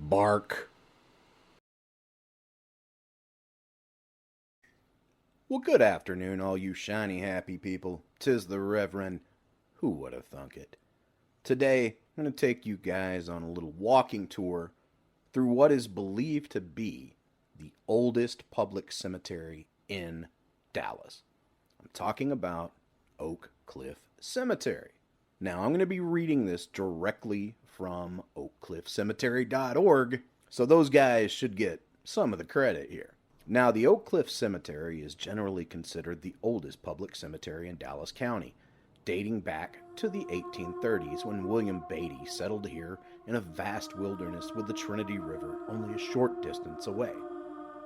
Bark. Well, good afternoon, all you shiny happy people. 'Tis the Reverend. Who would have thunk it? Today, I'm going to take you guys on a little walking tour through what is believed to be the oldest public cemetery in Dallas. I'm talking about Oak Cliff Cemetery. Now, I'm going to be reading this directly from oakcliffcemetery.org, so those guys should get some of the credit here. Now, the Oak Cliff Cemetery is generally considered the oldest public cemetery in Dallas County, dating back to the 1830s when William Beatty settled here in a vast wilderness with the Trinity River only a short distance away.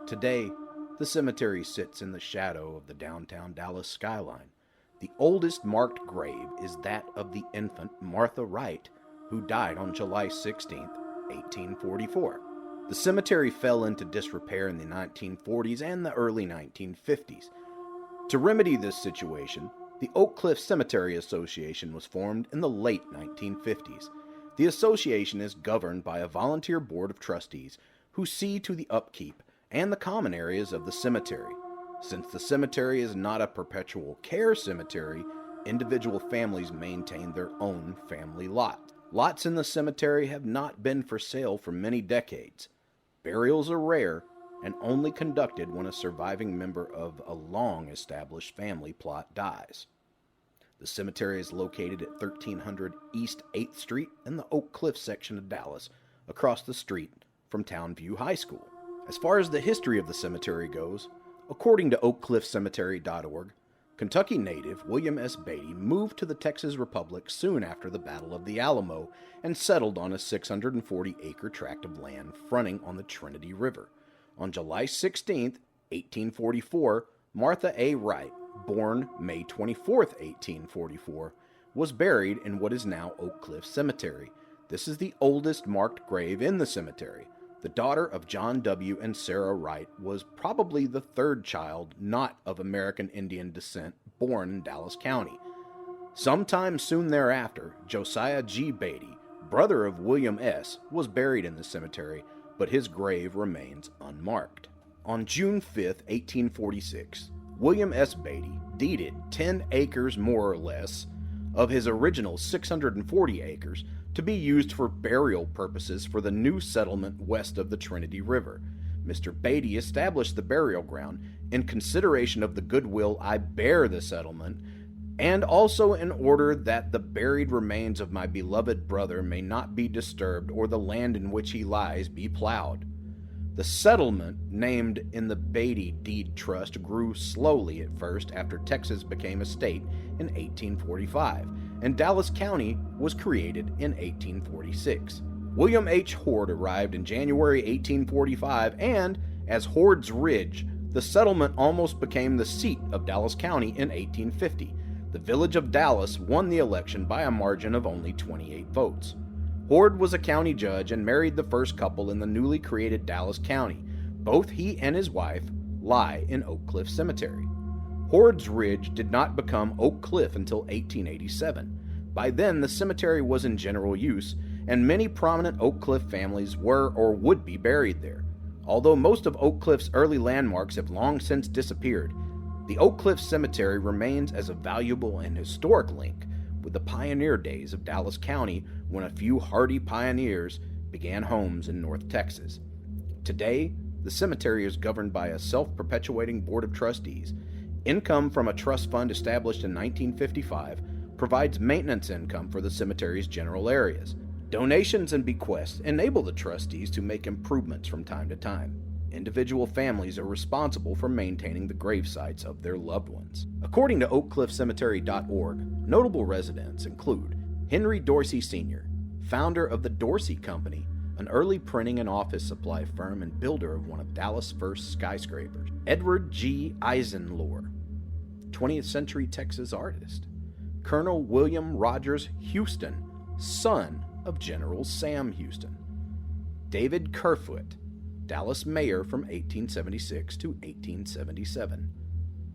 Today, the cemetery sits in the shadow of the downtown Dallas skyline. The oldest marked grave is that of the infant Martha Wright, who died on July 16, 1844. The cemetery fell into disrepair in the 1940s and the early 1950s. To remedy this situation, the Oak Cliff Cemetery Association was formed in the late 1950s. The association is governed by a volunteer board of trustees who see to the upkeep and the common areas of the cemetery. Since the cemetery is not a perpetual care cemetery, individual families maintain their own family lot. Lots in the cemetery have not been for sale for many decades. Burials are rare and only conducted when a surviving member of a long-established family plot dies. The cemetery is located at 1300 East 8th Street in the Oak Cliff section of Dallas, across the street from Townview High School. As far as the history of the cemetery goes, according to oakcliffcemetery.org, Kentucky native William S. Beatty moved to the Texas Republic soon after the Battle of the Alamo and settled on a 640-acre tract of land fronting on the Trinity River. On July 16, 1844, Martha A. Wright, born May 24, 1844, was buried in what is now Oak Cliff Cemetery. This is the oldest marked grave in the cemetery. The daughter of John W. and Sarah Wright was probably the third child not of American Indian descent born in Dallas County. Sometime soon thereafter, Josiah G. Beatty, brother of William S., was buried in the cemetery, but his grave remains unmarked. On June 5, 1846, William S. Beatty deeded 10 acres more or less of his original 640 acres to be used for burial purposes for the new settlement west of the Trinity River. Mr. Beatty established the burial ground in consideration of the goodwill I bear the settlement, and also in order that the buried remains of my beloved brother may not be disturbed or the land in which he lies be plowed. The settlement, named in the Beatty Deed Trust, grew slowly at first after Texas became a state in 1845, and Dallas County was created in 1846. William H. Hoard arrived in January 1845, and, as Hoard's Ridge, the settlement almost became the seat of Dallas County in 1850. The village of Dallas won the election by a margin of only 28 votes. Hoard was a county judge and married the first couple in the newly created Dallas County. Both he and his wife lie in Oak Cliff Cemetery. Hoard's Ridge did not become Oak Cliff until 1887. By then, the cemetery was in general use, and many prominent Oak Cliff families were or would be buried there. Although most of Oak Cliff's early landmarks have long since disappeared, the Oak Cliff Cemetery remains as a valuable and historic link with the pioneer days of Dallas County when a few hardy pioneers began homes in North Texas. Today, the cemetery is governed by a self-perpetuating board of trustees. Income from a trust fund established in 1955 provides maintenance income for the cemetery's general areas. Donations and bequests enable the trustees to make improvements from time to time. Individual families are responsible for maintaining the grave sites of their loved ones. According to oakcliffcemetery.org, notable residents include Henry Dorsey Sr., founder of the Dorsey Company, an early printing and office supply firm and builder of one of Dallas' first skyscrapers; Edward G. Eisenlohr, 20th century Texas artist; Colonel William Rogers Houston, son of General Sam Houston; David Kerfoot, Dallas mayor from 1876 to 1877;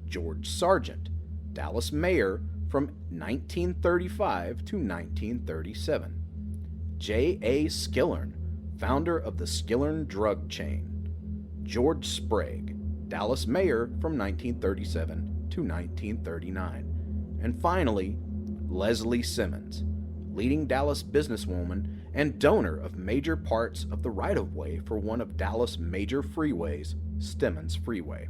George Sargent, Dallas mayor from 1935 to 1937; J.A. Skillern, founder of the Skillern drug chain. George Sprague, Dallas mayor from 1937 to 1939. And finally, Leslie Simmons, leading Dallas businesswoman and donor of major parts of the right-of-way for one of Dallas' major freeways, Stemmons Freeway.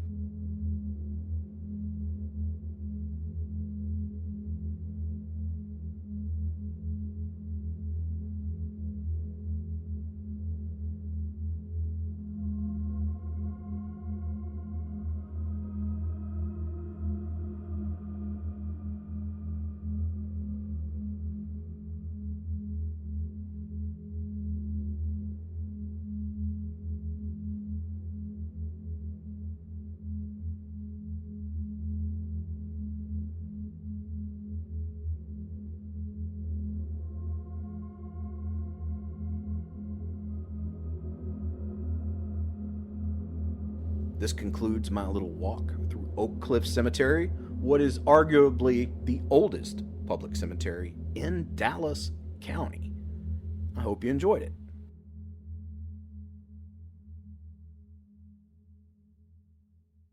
This concludes my little walk through Oak Cliff Cemetery, what is arguably the oldest public cemetery in Dallas County. I hope you enjoyed it.